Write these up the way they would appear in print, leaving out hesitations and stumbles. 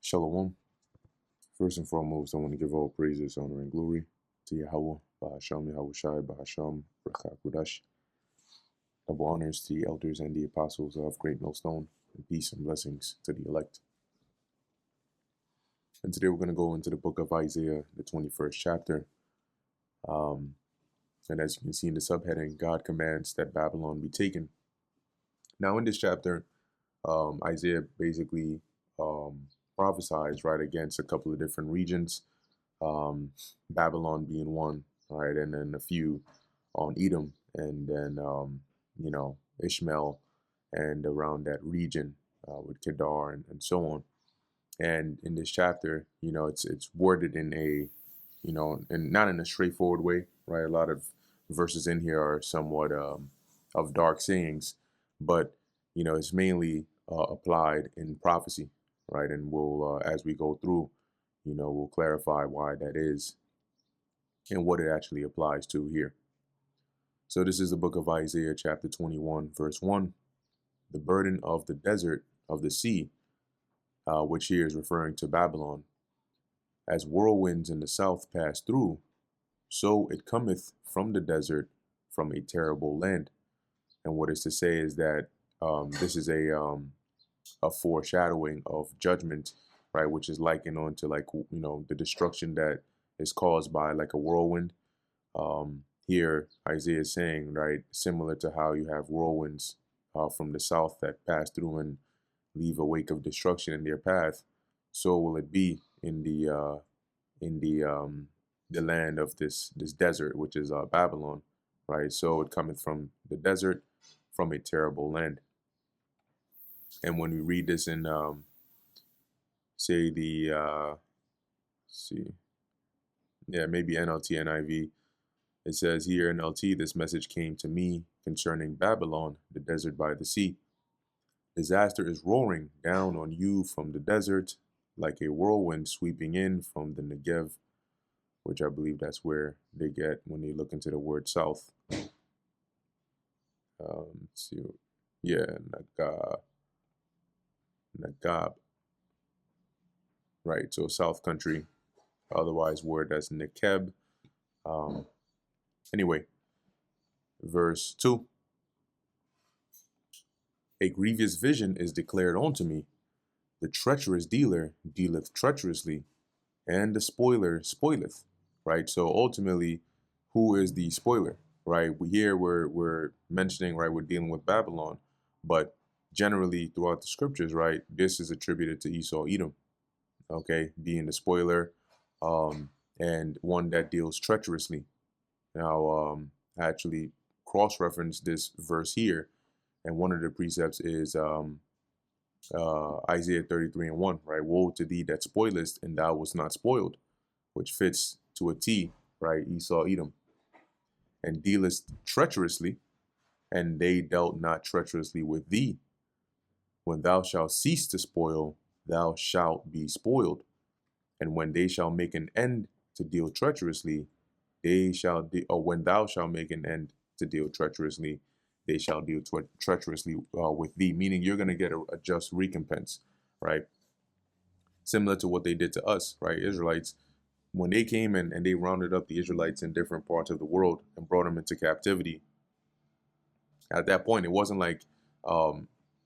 Shalom. First and foremost, I want to give all praises, honor, and glory to Yahweh, Bahasham, Yahushai, Bahasham, Brachak, Kudash. Double honors to the elders and the apostles of Great Millstone, and peace and blessings to the elect. And today we're going to go into the book of Isaiah, the 21st chapter. And as you can see in the subheading, God commands that Babylon be taken. Now in this chapter, Isaiah basically prophesies right against a couple of different regions, Babylon being one, right, and then a few on Edom, and then Ishmael, and around that region with Kedar and so on. And in this chapter, it's worded in a, and not in a straightforward way, right? A lot of verses in here are somewhat of dark sayings, but it's mainly applied in prophecy, right? And we'll, as we go through, we'll clarify why that is and what it actually applies to here. So this is the book of Isaiah, chapter 21, verse 1. The burden of the desert of the sea, which here is referring to Babylon. As whirlwinds in the south pass through, so it cometh from the desert, from a terrible land. And what is to say is that this is a foreshadowing of judgment, right? Which is likened on to the destruction that is caused by like a whirlwind. Here Isaiah is saying, right, similar to how you have whirlwinds from the south that pass through and leave a wake of destruction in their path, so will it be in the land of this desert, which is Babylon, right? So it cometh from the desert, from a terrible land. And when we read this in say the maybe NLT, NIV, it says here, NLT, this message came to me concerning Babylon, the desert by the sea. Disaster is roaring down on you from the desert, like a whirlwind sweeping in from the Negev, which I believe that's where they get when they look into the word south. Let's see. Yeah, Nagab. Right, so South Country, otherwise word as Nekeb. Anyway, verse 2. A grievous vision is declared unto me. The treacherous dealer dealeth treacherously, and the spoiler spoileth. Right, so ultimately, who is the spoiler? Right, we're mentioning, right, we're dealing with Babylon, but generally throughout the scriptures, right, this is attributed to Esau, Edom, okay, being the spoiler, and one that deals treacherously. Now, I actually cross-referenced this verse here, and one of the precepts is Isaiah 33:1, right? Woe to thee that spoilest, and thou wast not spoiled, which fits to a T, right? Esau, Edom. And dealest treacherously, and they dealt not treacherously with thee. When thou shalt cease to spoil, thou shalt be spoiled. And when they shall make an end to deal treacherously, when thou shalt make an end to deal treacherously, they shall deal treacherously with thee. Meaning you're going to get a just recompense, right? Similar to what they did to us, right? Israelites, when they came and they rounded up the Israelites in different parts of the world and brought them into captivity. At that point, it wasn't like,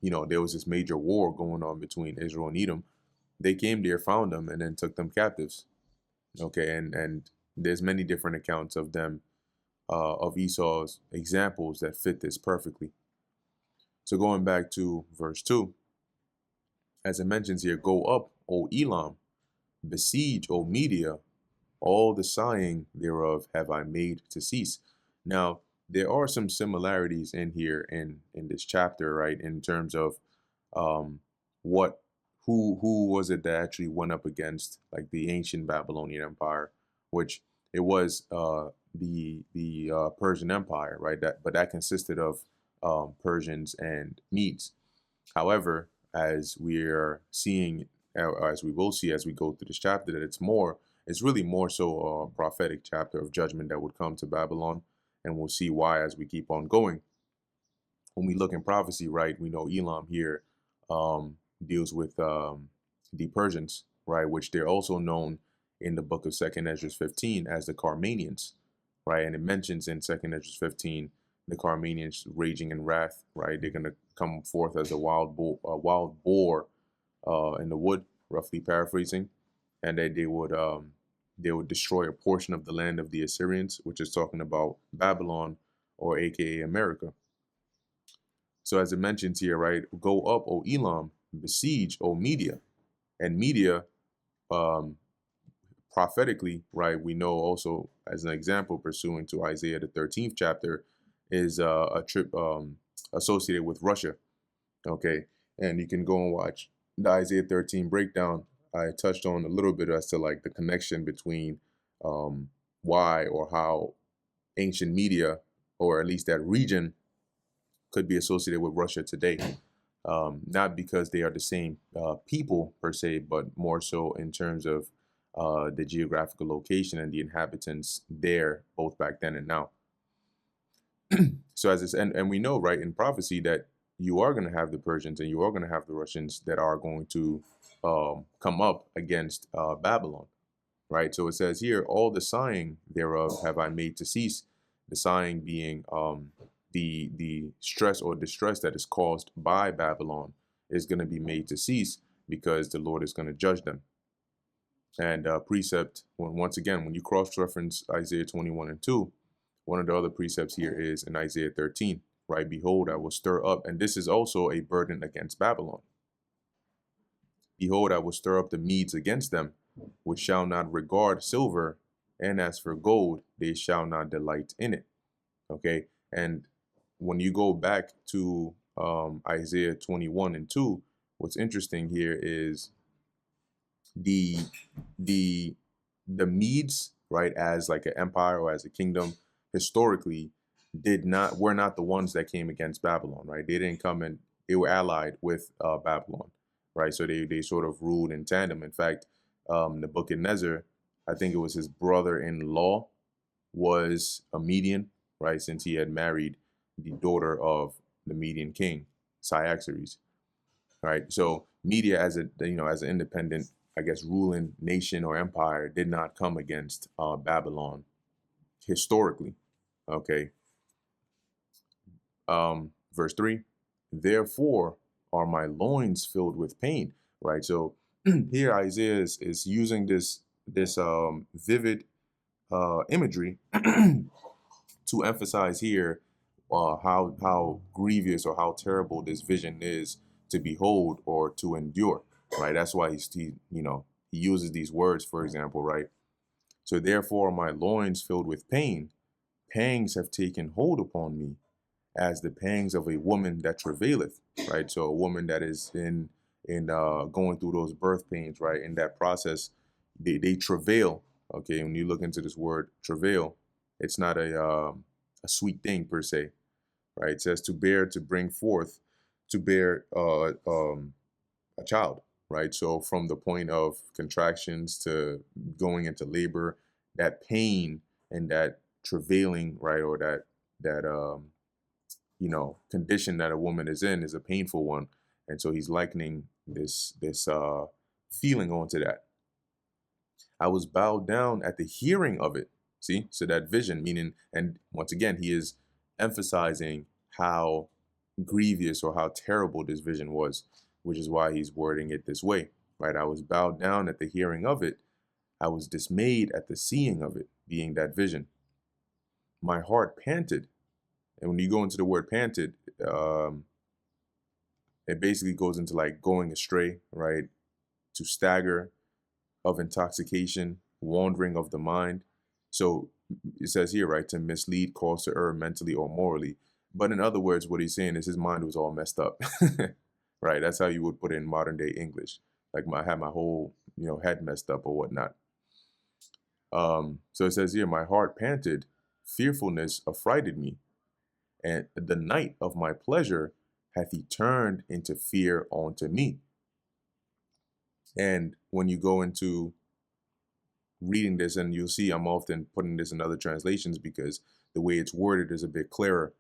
there was this major war going on between Israel and Edom. They came there, found them, and then took them captives. Okay, and there's many different accounts of them, of Esau's examples that fit this perfectly. So going back to verse 2, as it mentions here, go up, O Elam, besiege, O Media, all the sighing thereof have I made to cease. Now, there are some similarities in here in this chapter, right, in terms of who was it that actually went up against like the ancient Babylonian Empire, which it was the Persian Empire, right? But that consisted of Persians and Medes. However, as we are seeing, as we will see as we go through this chapter, that it's really more so a prophetic chapter of judgment that would come to Babylon, and we'll see why as we keep on going. When we look in prophecy, right, we know Elam here deals with the Persians, right, which they're also known in the book of Second Esdras 15 as the Carmanians, right? And it mentions in Second Esdras 15 the Carmanians raging in wrath, right? They're going to come forth as a wild boar in the wood, roughly paraphrasing, and that they would destroy a portion of the land of the Assyrians, which is talking about Babylon, or AKA America. So as it mentions here, right, go up, O Elam, besiege, O Media. And Media, um, prophetically, right, we know also as an example, pursuant to Isaiah the 13th chapter, is a trip associated with Russia. Okay, and you can go and watch the Isaiah 13 breakdown. I touched on a little bit as to like the connection between why or how ancient Media, or at least that region, could be associated with Russia today. Not because they are the same people per se, but more so in terms of the geographical location and the inhabitants there, both back then and now. So as this, and we know, right, in prophecy that you are going to have the Persians and you are going to have the Russians that are going to come up against Babylon, right? So it says here, all the sighing thereof have I made to cease. The sighing being the stress or distress that is caused by Babylon is going to be made to cease, because the Lord is going to judge them. And precept, once again, when you cross-reference Isaiah 21 and 2, one of the other precepts here is in Isaiah 13, right? Behold, I will stir up, and this is also a burden against Babylon. Behold, I will stir up the Medes against them, which shall not regard silver, and as for gold, they shall not delight in it. Okay, and when you go back to Isaiah 21 and 2, what's interesting here is the Medes, right, as like an empire or as a kingdom, historically were not the ones that came against Babylon, right? They didn't come and they were allied with Babylon, right? So they sort of ruled in tandem. In fact, Nebuchadnezzar, I think it was his brother-in-law, was a Median, right? Since he had married the daughter of the Median king, Cyaxares, right? So Media, as as an independent, I guess, ruling nation or empire, did not come against Babylon historically. Okay. Verse 3, therefore are my loins filled with pain, right? So here Isaiah is using this vivid imagery to emphasize here how grievous or how terrible this vision is to behold or to endure, right? That's why he uses these words, for example, right? So therefore my loins filled with pain, pangs have taken hold upon me, as the pangs of a woman that travaileth, right? So a woman that is in going through those birth pains, right? In that process, they travail. Okay, when you look into this word travail, it's not a sweet thing per se, right? It says to bear, to bring forth, to bear a child, right? So from the point of contractions to going into labor, that pain and that travailing, right, or that condition that a woman is in is a painful one, and so he's likening this feeling onto that. I was bowed down at the hearing of it. See, so that vision, meaning, and once again, he is emphasizing how grievous or how terrible this vision was, which is why he's wording it this way, right? I was bowed down at the hearing of it. I was dismayed at the seeing of it, being that vision. My heart panted. And when you go into the word panted, it basically goes into like going astray, right? To stagger, of intoxication, wandering of the mind. So it says here, right, to mislead, cause to err mentally or morally. But in other words, what he's saying is his mind was all messed up, right? That's how you would put it in modern day English. Like I had my whole, head messed up or whatnot. So it says here, my heart panted, fearfulness affrighted me, and the night of my pleasure hath he turned into fear unto me. And when you go into reading this, and you'll see I'm often putting this in other translations because the way it's worded is a bit clearer,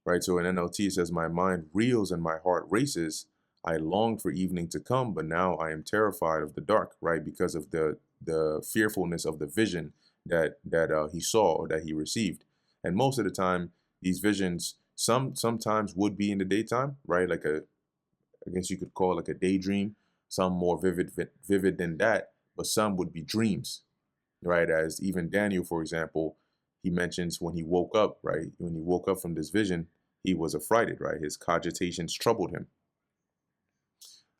right? So in NLT it says, my mind reels and my heart races. I longed for evening to come, but now I am terrified of the dark, right? Because of the fearfulness of the vision that he saw or that he received. And most of the time, these visions sometimes would be in the daytime, right? Like I guess you could call it like a daydream. Some more vivid than that, but some would be dreams, right? As even Daniel, for example, he mentions when he woke up, right? When he woke up from this vision, he was affrighted, right? His cogitations troubled him.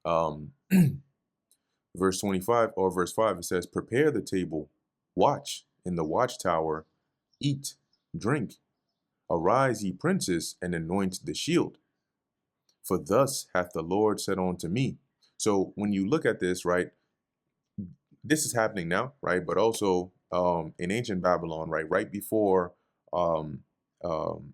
Um, verse 25 or verse 5, it says, prepare the table, watch in the watchtower, eat, drink, arise, ye princes, and anoint the shield. For thus hath the Lord said unto me. So when you look at this, right, this is happening now, right? But also in ancient Babylon, right before um, um,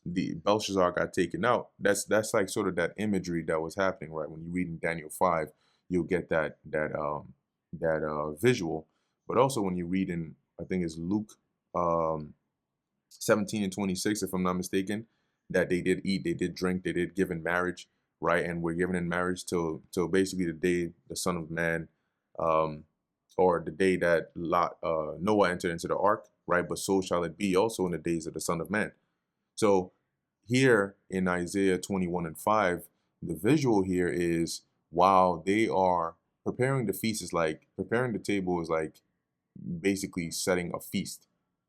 the Belshazzar got taken out. That's like sort of that imagery that was happening, right? When you read in Daniel 5, you'll get that visual. But also when you read in, I think it's Luke um, 17 and 26, if I'm not mistaken, that they did eat, they did drink, they did give in marriage, right? And we're given in marriage till basically the day the Son of Man, um, or the day that Noah entered into the ark, right? But so shall it be also in the days of the Son of Man. So here in Isaiah 21 and 5, the visual here is while they are preparing the feast is like preparing the table is like basically setting a feast,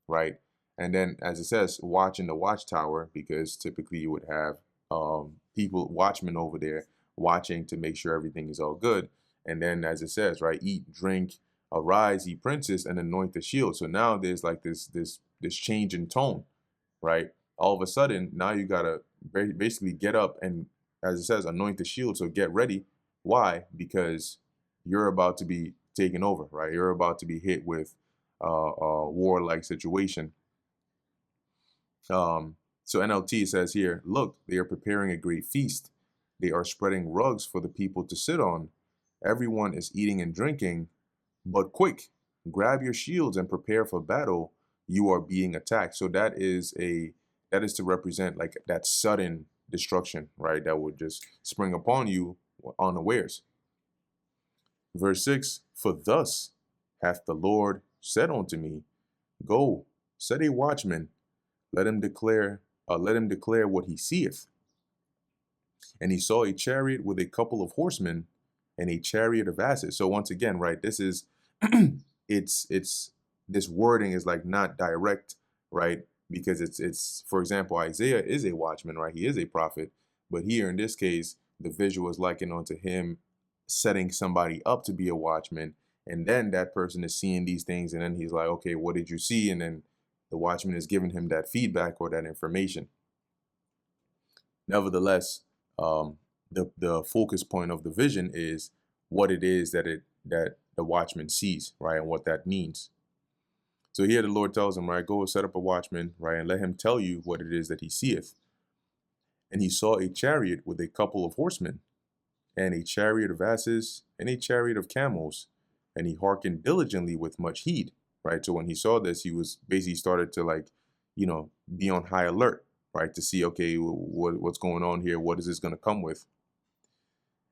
right? And then, as it says, watch in the watchtower, because typically you would have people, watchmen over there watching to make sure everything is all good. And then, as it says, right, eat, drink, arise, ye princes, and anoint the shield. So now there's like this change in tone, right? All of a sudden, now you gotta basically get up and, as it says, anoint the shield. So get ready. Why? Because you're about to be taken over, right? You're about to be hit with a warlike situation. So NLT says here, look, they are preparing a great feast. They are spreading rugs for the people to sit on. Everyone is eating and drinking, but quick, grab your shields and prepare for battle. You are being attacked. So that is to represent like that sudden destruction, right? That would just spring upon you unawares. Verse 6, for thus hath the Lord said unto me, go, set a watchman, let him declare what he seeth. And he saw a chariot with a couple of horsemen and a chariot of asses. So once again, right, this is it's this wording is like not direct, right? Because it's for example, Isaiah is a watchman, right? He is a prophet, but here in this case, the visual is likened onto him setting somebody up to be a watchman, and then that person is seeing these things, and then he's like, okay, what did you see? And then the watchman is giving him that feedback or that information. Nevertheless, the focus point of the vision is what it is that the watchman sees, right, and what that means. So here the Lord tells him, right, go set up a watchman, right, and let him tell you what it is that he seeth. And he saw a chariot with a couple of horsemen, and a chariot of asses, and a chariot of camels, and he hearkened diligently with much heed, right? So when he saw this, he was basically started to like, be on high alert, right? To see, okay, what's going on here? What is this going to come with?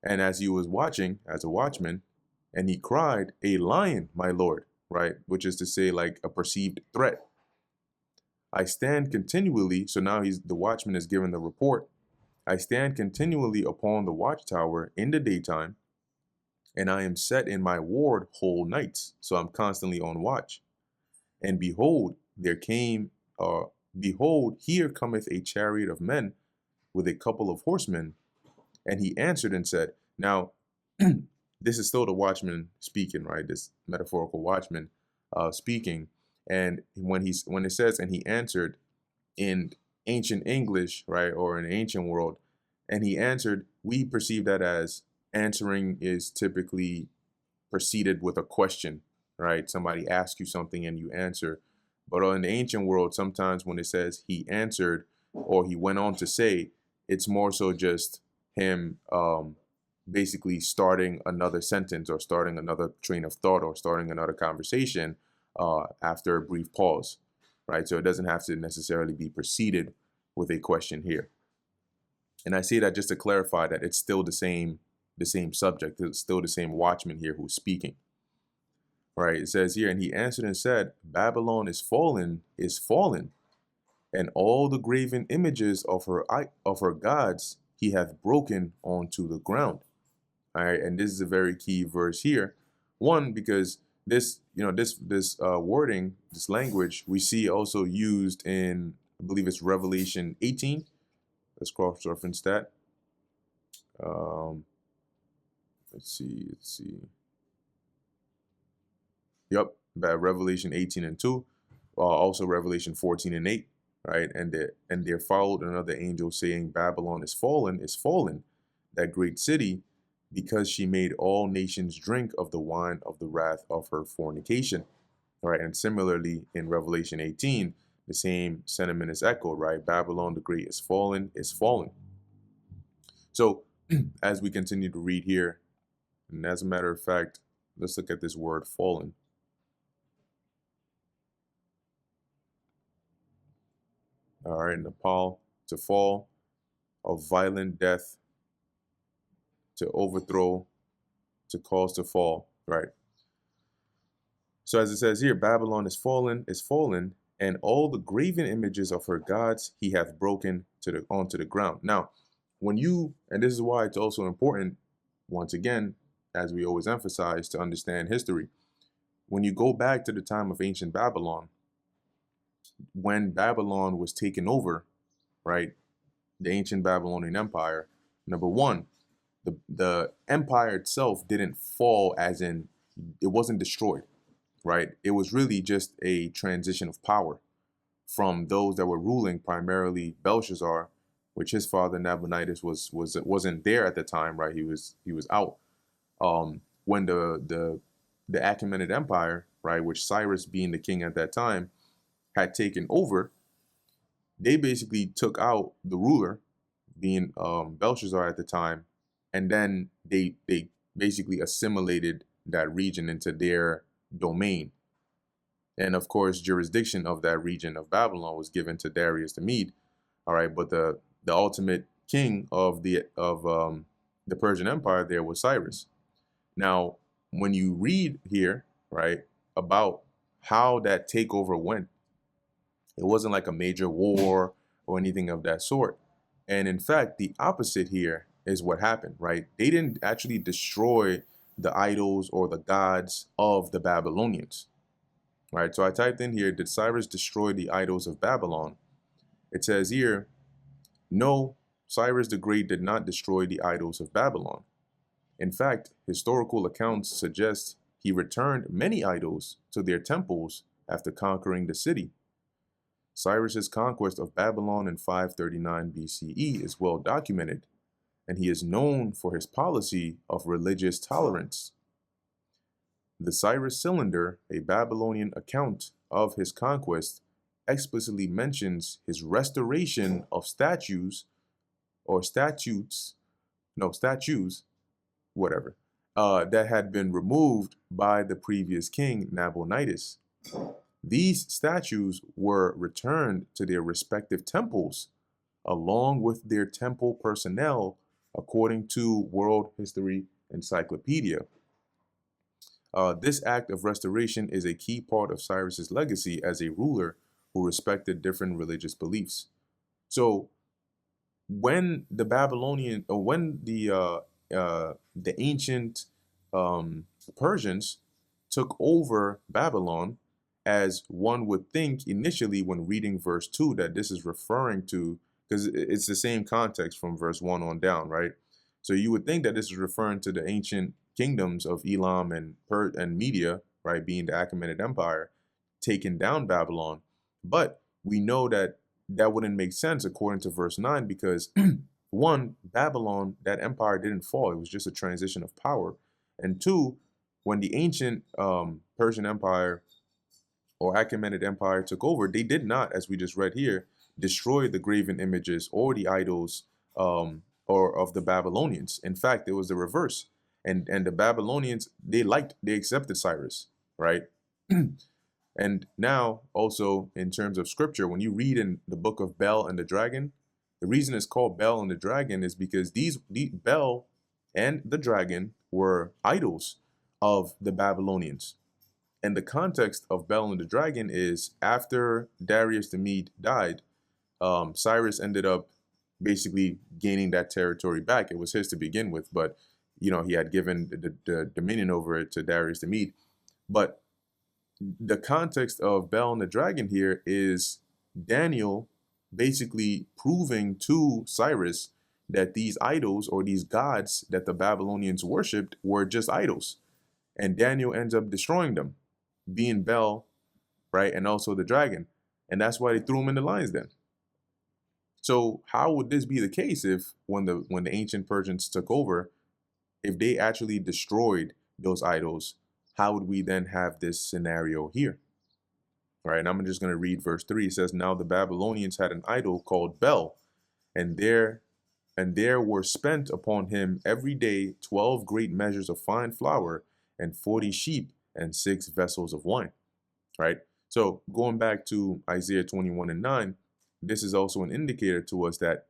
And as he was watching as a watchman, and he cried, a lion, my lord, right? Which is to say like a perceived threat. I stand continually. So now the watchman is given the report. I stand continually upon the watchtower in the daytime, and I am set in my ward whole nights. So I'm constantly on watch. And behold, behold, here cometh a chariot of men with a couple of horsemen. And he answered and said, now, this is still the watchman speaking, right? This metaphorical watchman speaking. And when it says, and he answered in ancient English, right, or in ancient world, and he answered, we perceive that as answering is typically preceded with a question, right? Somebody asks you something and you answer. But in the ancient world, sometimes when it says he answered or he went on to say, it's more so just him basically starting another sentence or starting another train of thought or starting another conversation after a brief pause, right? So it doesn't have to necessarily be preceded with a question here. And I say that just to clarify that it's still the same subject. It's still the same watchman here who's speaking. Right? It says here, and he answered and said, Babylon is fallen, and all the graven images of her gods he hath broken onto the ground. All right, and this is a very key verse here. One, because this, this wording, this language, we see also used in, I believe it's Revelation 18. Let's cross-reference that. Let's see. Yep, Revelation 18 and 2. Also Revelation 14 and 8. Right, and there followed another angel saying, Babylon is fallen, that great city, because she made all nations drink of the wine of the wrath of her fornication. All right, and similarly in Revelation 18, the same sentiment is echoed, right? Babylon the great is fallen, So as we continue to read here, and as a matter of fact, let's look at this word fallen. All right, Nepal, to fall, of violent death, to overthrow, to cause to fall, right? So as it says here, Babylon is fallen, and all the graven images of her gods he hath broken onto the ground. Now, and this is why it's also important, once again, as we always emphasize, to understand history. When you go back to the time of ancient Babylon, when Babylon was taken over, right, the ancient Babylonian Empire, number one, the empire itself didn't fall, as in it wasn't destroyed, right? It was really just a transition of power from those that were ruling, primarily Belshazzar, which his father Nabonidus wasn't there at the time, right? He was out. When the Achaemenid Empire, right, which Cyrus being the king at that time, had taken over, they basically took out the ruler, being Belshazzar at the time, and then they basically assimilated that region into their domain. And of course, jurisdiction of that region of Babylon was given to Darius the Mede. All right, but the ultimate king of the Persian Empire there was Cyrus. Now, when you read here, right, about how that takeover went, it wasn't like a major war or anything of that sort. And in fact, the opposite here is what happened, right? They didn't actually destroy the idols or the gods of the Babylonians, right? So I typed in here, did Cyrus destroy the idols of Babylon? It says here, no, Cyrus the Great did not destroy the idols of Babylon. In fact, historical accounts suggest he returned many idols to their temples after conquering the city. Cyrus's conquest of Babylon in 539 BCE is well documented, and he is known for his policy of religious tolerance. The Cyrus Cylinder, a Babylonian account of his conquest, explicitly mentions his restoration of statues, that had been removed by the previous king, Nabonidus. These statues were returned to their respective temples, along with their temple personnel, according to World History Encyclopedia. This act of restoration is a key part of Cyrus's legacy as a ruler who respected different religious beliefs. So, when the Babylonian, or when the ancient Persians took over Babylon, as one would think initially when reading verse 2 that this is referring to, because it's the same context from verse 1 on down, right? So you would think that this is referring to the ancient kingdoms of Elam and Media, right, being the Achaemenid Empire, taking down Babylon. But we know that that wouldn't make sense according to verse 9, because one, Babylon, that empire didn't fall. It was just a transition of power. And two, when the ancient Persian Empire or Achaemenid Empire took over, they did not, as we just read here, destroy the graven images or the idols or of the Babylonians. In fact, it was the reverse. And the Babylonians, they accepted Cyrus, right? And now also in terms of scripture, when you read in the book of Bel and the Dragon, The reason it's called Bel and the dragon is because the Bel and the dragon were idols of the Babylonians. And the context of Bel and the dragon is after Darius the Mede died, Cyrus ended up basically gaining that territory back. It was his to begin with, but he had given the dominion over it to Darius the Mede. But the context of Bel and the dragon here is Daniel basically proving to Cyrus that these idols or these gods that the Babylonians worshipped were just idols. And Daniel ends up destroying them, being Bel, right, and also the dragon. And that's why they threw him in the lion's den. So how would this be the case if when the ancient Persians took over, if they actually destroyed those idols, how would we then have this scenario here? All right, and I'm just going to read verse 3. It says, "Now the Babylonians had an idol called Bel, and there were spent upon him every day 12 great measures of fine flour, and 40 sheep, and 6 vessels of wine." Right? So going back to Isaiah 21:9, this is also an indicator to us that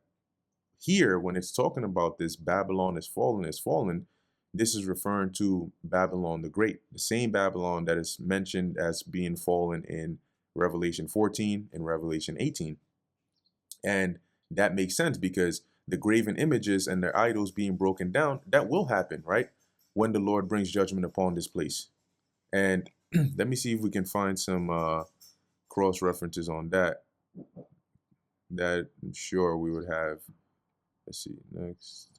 here, when it's talking about this Babylon is fallen, this is referring to Babylon the Great, the same Babylon that is mentioned as being fallen in Revelation 14 and Revelation 18. And that makes sense because the graven images and their idols being broken down, that will happen, right? When the Lord brings judgment upon this place. And let me see if we can find some cross references on that. That I'm sure we would have. Let's see, next.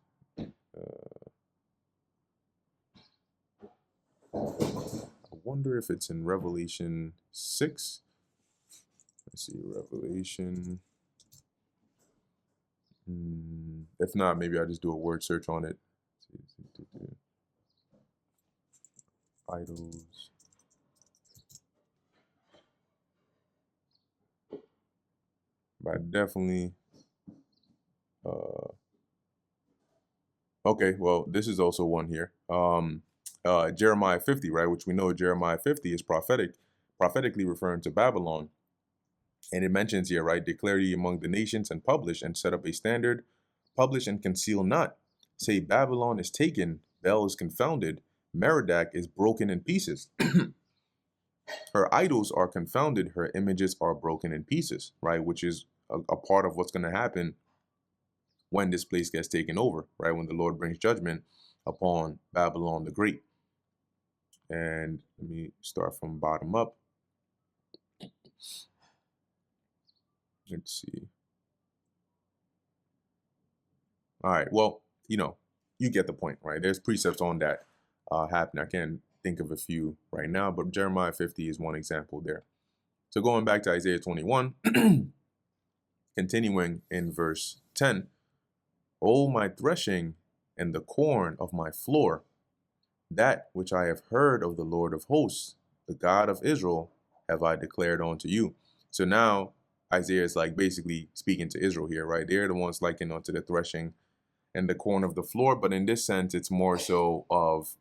I wonder if it's in Revelation 6. Let's see, Revelation. If not, maybe I'll just do a word search on it. Idols. But definitely. Okay, well, this is also one here. Jeremiah 50, right? Which we know Jeremiah 50 is prophetically referring to Babylon. And it mentions here, right? "Declare ye among the nations and publish and set up a standard, publish and conceal not. Say Babylon is taken, Bel is confounded, Merodach is broken in pieces. Her idols are confounded, her images are broken in pieces," right? Which is a part of what's going to happen when this place gets taken over, right? When the Lord brings judgment upon Babylon the Great. And let me start from bottom up. Let's see. All right. Well, you get the point, right? There's precepts on that happening. I can't think of a few right now, but Jeremiah 50 is one example there. So going back to Isaiah 21, continuing in verse 10, "O my threshing and the corn of my floor, that which I have heard of the Lord of hosts, the God of Israel, have I declared unto you." So now Isaiah is like basically speaking to Israel here, right? They're the ones likened unto the threshing and the corn of the floor, but in this sense, it's more so of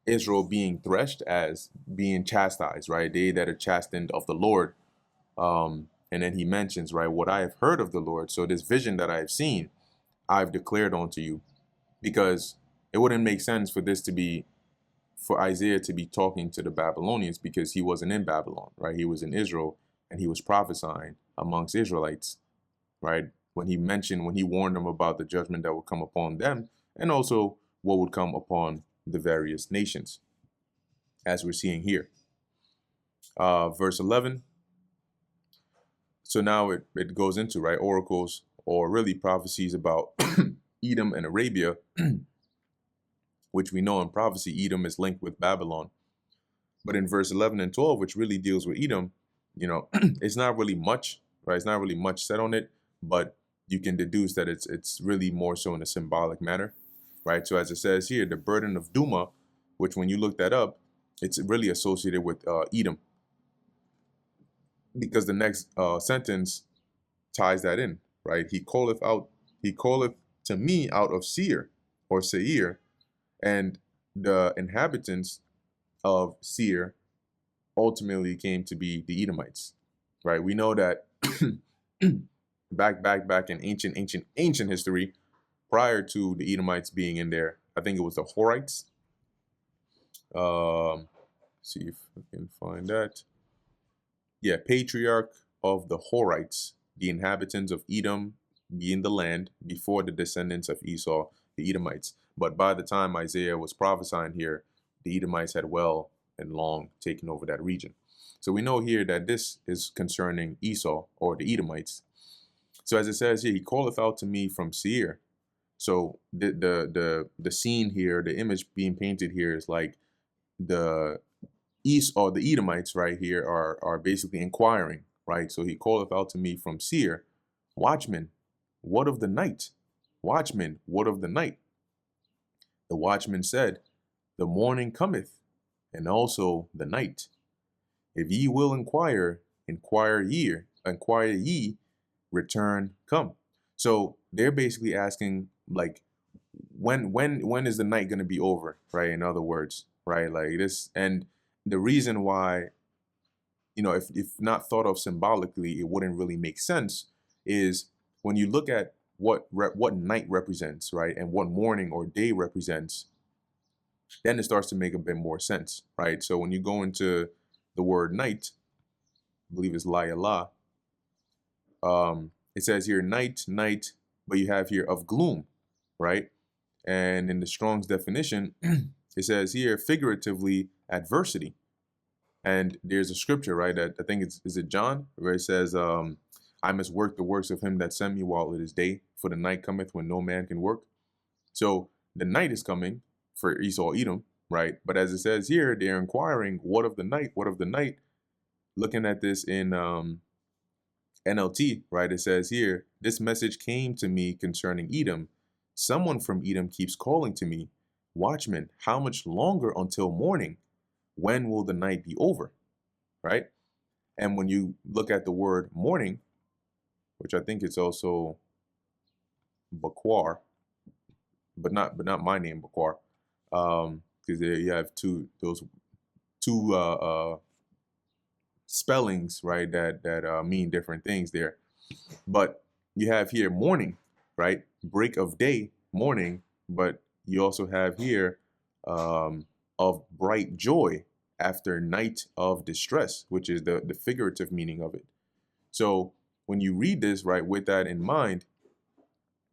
Israel being threshed as being chastised, right? They that are chastened of the Lord. And then he mentions, right, "what I have heard of the Lord." So this vision that I have seen, I've declared unto you, because it wouldn't make sense for Isaiah to be talking to the Babylonians because he wasn't in Babylon, right? He was in Israel and he was prophesying amongst Israelites, right? When he warned them about the judgment that would come upon them and also what would come upon the various nations, as we're seeing here. Verse 11. So now it goes into, right, oracles or really prophecies about Edom and Arabia, which we know in prophecy, Edom is linked with Babylon. But in verse 11 and 12, which really deals with Edom, it's not really much, right? It's not really much said on it, but you can deduce that it's really more so in a symbolic manner, right? So as it says here, the burden of Duma, which when you look that up, it's really associated with Edom, because the next sentence ties that in, right? He calleth to me out of Seir, or Seir, and the inhabitants of Seir ultimately came to be the Edomites, right? We know that back in ancient history, prior to the Edomites being in there. I think it was the Horites. See if I can find that. Yeah, patriarch of the Horites, the inhabitants of Edom being the land before the descendants of Esau, the Edomites. But by the time Isaiah was prophesying here, the Edomites had well and long taken over that region. So we know here that this is concerning Esau or the Edomites. So as it says here, he calleth out to me from Seir. So the scene here, the image being painted here is like the East or the Edomites right here are basically inquiring, right? So he calleth out to me from Seir, watchman, what of the night? Watchman, what of the night? The watchman said, the morning cometh, and also the night. If ye will inquire ye, return come. So they're basically asking, like, when is the night going to be over, right? In other words, right? Like this, and the reason why, if not thought of symbolically, it wouldn't really make sense, is when you look at what night represents, right, and what morning or day represents, then it starts to make a bit more sense, right? So when you go into the word night, I believe it's layala, it says here night, but you have here of gloom, right? And in the Strong's definition, it says here figuratively adversity. And there's a scripture, right, that I think is it John, where it says, I must work the works of him that sent me while it is day, for the night cometh when no man can work. So the night is coming for Esau, Edom, right? But as it says here, they're inquiring, what of the night? What of the night? Looking at this in NLT, right, it says here, this message came to me concerning Edom. Someone from Edom keeps calling to me, watchman, how much longer until morning? When will the night be over? Right? And when you look at the word morning, which I think it's also Bakwar, but not my name Bakwar, because there you have those two spellings, right, that mean different things there. But you have here morning, right, break of day, morning, but you also have here of bright joy after night of distress, which is the figurative meaning of it. So when you read this, right, with that in mind,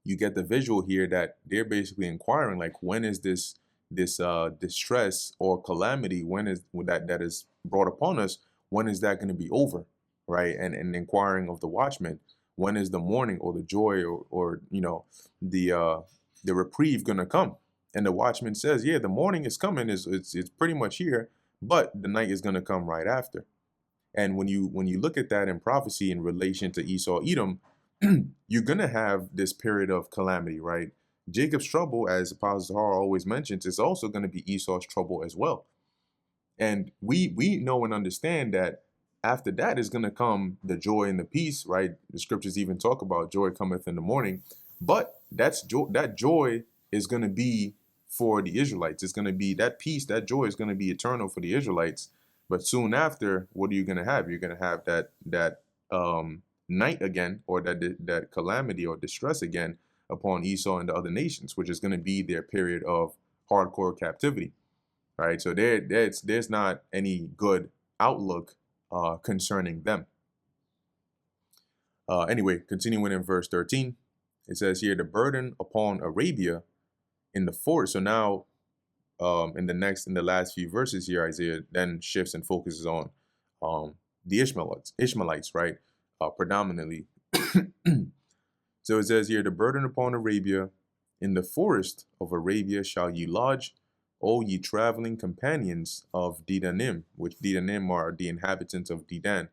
you get the visual here that they're basically inquiring, like, when is this distress or calamity, when is that is brought upon us, when is that going to be over, right? And inquiring of the watchman, when is the morning or the joy or the reprieve going to come? And the watchman says, yeah, the morning is coming, it's pretty much here, but the night is going to come right after. And when you look at that in prophecy in relation to Esau, Edom, you're going to have this period of calamity, right? Jacob's trouble, as Apostle Zahar always mentions, is also going to be Esau's trouble as well. And we know and understand that after that is going to come the joy and the peace, right? The scriptures even talk about joy cometh in the morning. But that joy is going to be for the Israelites. It's going to be that peace, that joy is going to be eternal for the Israelites. But soon after, what are you going to have? You're going to have that night again, or that calamity or distress again upon Esau and the other nations, which is going to be their period of hardcore captivity, right? So there's not any good outlook concerning them. Anyway, continuing in verse 13, it says here, the burden upon Arabia in the forest. So now in the last few verses here, Isaiah then shifts and focuses on the Ishmaelites, right? Predominantly. So it says here, the burden upon Arabia, in the forest of Arabia shall ye lodge, O ye traveling companions of Dedanim, which Dedanim are the inhabitants of Dedan.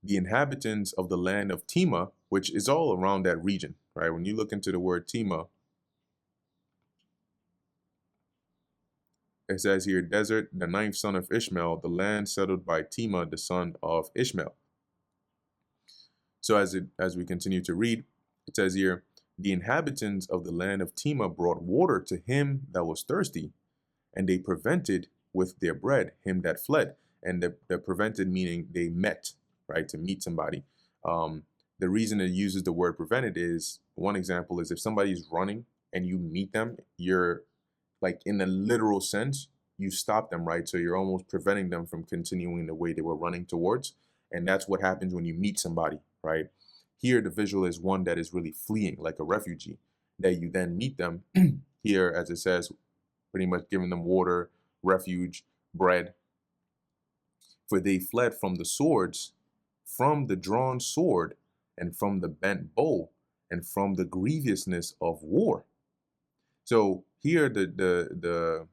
The inhabitants of the land of Tema, which is all around that region, right? When you look into the word Tema, it says here, desert, the ninth son of Ishmael, the land settled by Tema, the son of Ishmael. So as we continue to read, it says here, the inhabitants of the land of Tema brought water to him that was thirsty, and they prevented with their bread him that fled. And the prevented meaning they met, right, to meet somebody. the reason it uses the word prevented is, one example is if somebody's running and you meet them, you're like, in a literal sense, you stop them, right? So you're almost preventing them from continuing the way they were running towards. And that's what happens when you meet somebody, right? Here, the visual is one that is really fleeing, like a refugee, that you then meet them. Here, as it says, pretty much giving them water, refuge, bread. For they fled from the swords, from the drawn sword, and from the bent bow, and from the grievousness of war. So here, the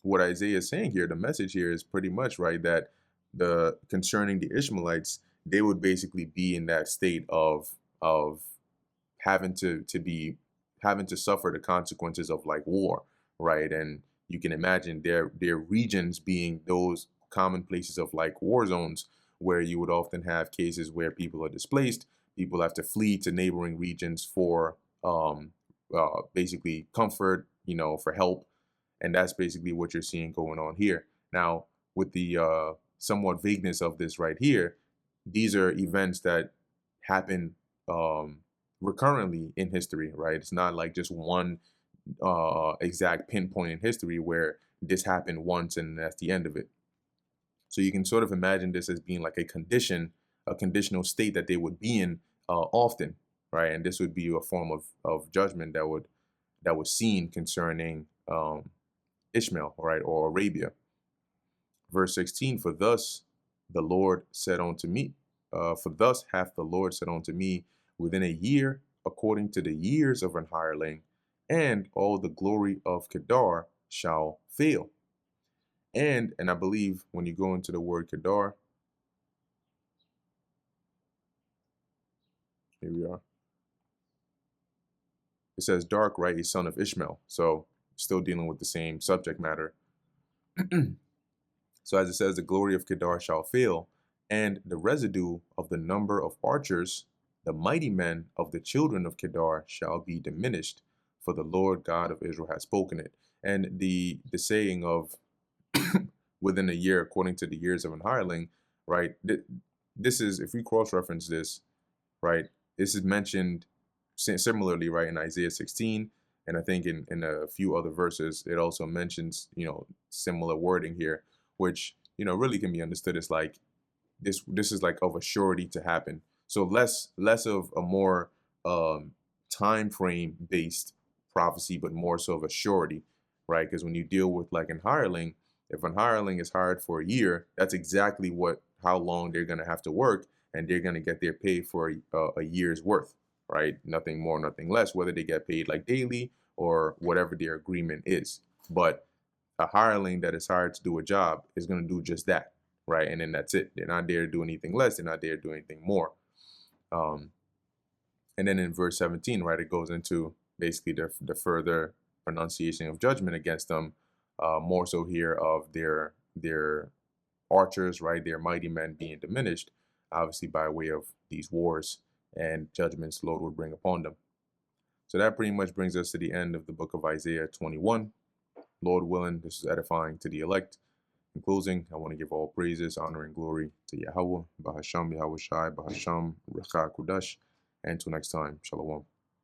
what Isaiah is saying here, the message here is pretty much, right, that the concerning the Ishmaelites, they would basically be in that state of having to be having to suffer the consequences of like war, right? And you can imagine their regions being those common places of like war zones where you would often have cases where people are displaced, people have to flee to neighboring regions for basically comfort, for help, and that's basically what you're seeing going on here. Now, with the somewhat vagueness of this right here, these are events that happen recurrently in history, right? It's not like just one exact pinpoint in history where this happened once and that's the end of it. So you can sort of imagine this as being like a conditional state that they would be in often, right? And this would be a form of judgment that was seen concerning Ishmael, right, or Arabia. Verse 16, for thus the Lord said unto me, for thus hath the Lord said unto me, within a year, according to the years of an hireling, and all the glory of Kedar shall fail. And I believe when you go into the word Kedar, here we are. It says dark, right, a son of Ishmael. So still dealing with the same subject matter. So as it says, the glory of Kedar shall fail, and the residue of the number of archers, the mighty men of the children of Kedar, shall be diminished, for the Lord God of Israel has spoken it. And the saying of within a year, according to the years of an hireling, right? This is, if we cross-reference this, right, this is mentioned similarly, right, in Isaiah 16, and I think in a few other verses, it also mentions, similar wording here, which, really can be understood as like, this is like of a surety to happen. So less of a more time frame based prophecy, but more so of a surety, right? Because when you deal with like an hireling, if an hireling is hired for a year, that's exactly how long they're going to have to work, and they're going to get their pay for a year's worth, right? Nothing more, nothing less, whether they get paid like daily or whatever their agreement is. But a hireling that is hired to do a job is going to do just that, right? And then that's it. They're not there to do anything less. They're not there to do anything more. And then in verse 17, right, it goes into basically the further pronunciation of judgment against them, more so here of their archers, right, their mighty men being diminished, obviously by way of these wars and judgments the Lord would bring upon them. So that pretty much brings us to the end of the book of Isaiah 21. Lord willing, this is edifying to the elect. In closing, I want to give all praises, honor, and glory to Yahweh, Bahasham Yahweh Shai, Bahasham Recha Kudash, and until next time, Shalom.